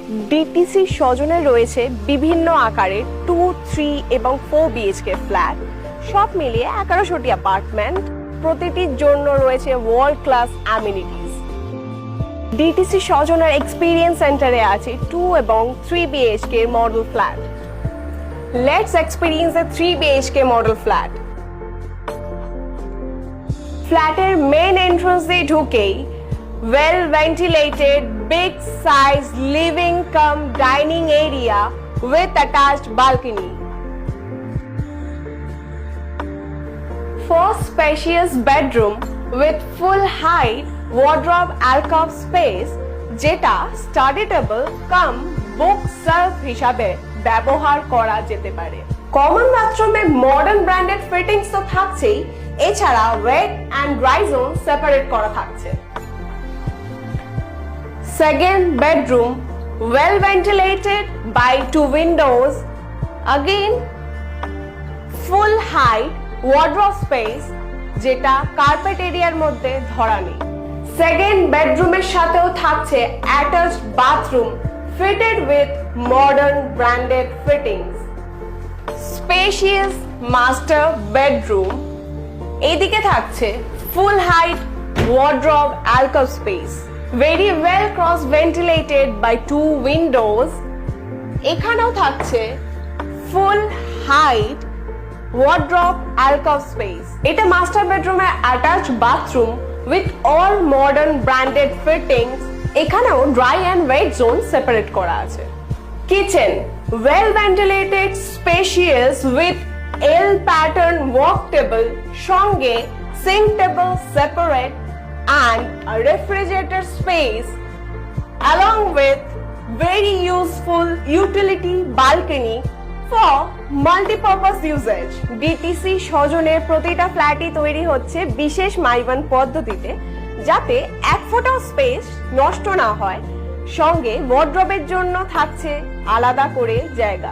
DTC সজনে রয়েছে বিভিন্ন আকারের 2, 3 এবং 4 বিএইচকে ফ্ল্যাট, সব মিলিয়ে 1100টি অ্যাপার্টমেন্ট, প্রতিটির জন্য রয়েছে ওয়ার্ল্ড ক্লাস অ্যামিনিটিস। ডিটিসি সজনের এক্সপিরিয়েন্স সেন্টারে আছে 2 এবং 3 BHK model flat. Let's experience A 3 BHK model flat. ফ্ল্যাটের মেইন এন্ট্রান্স দিয়ে ঢুকেই well ventilated big size living cum dining area with attached balcony. First spacious bedroom with full height wardrobe alcove space যেটা study table cum book shelf হিসাবে ব্যবহার করা যেতে পারে। Common বাথরুমে মডার্ন ব্র্যান্ডেড ফিটিংস তো থাকছেই, এছাড়া wet and dry zone separate করা থাকছে। Second bedroom, well ventilated by 2 windows. Again, full height wardrobe space যেটা কার্পেট এরিয়ার মধ্যে ধরা নেই। সেকেন্ড বেডরুমের সাথেও থাকছে attached bathroom fitted with modern branded fittings. Spacious master bedroom. এদিকে থাকছে full height wardrobe alcove space. Very well cross ventilated by 2 windows. এখানেও থাকছে full height wardrobe alcove space. এটা মাস্টার বেডরুমের attached bathroom with all modern branded fittings. এখানেও dry and wet zone separate করা আছে। Kitchen well ventilated, spacious with L pattern work table সঙ্গে sink table separate and a refrigerator space along with very useful utility balcony for multi-purpose usage. DTC সজনের প্রতিটা ফ্ল্যাটই তৈরি হচ্ছে বিশেষ মাইবান পদ্ধতিতে, যাতে 1 ফুটও স্পেস নষ্ট না হয়। সঙ্গে ওয়ার্ড্রবের জন্য থাকছে আলাদা করে জায়গা।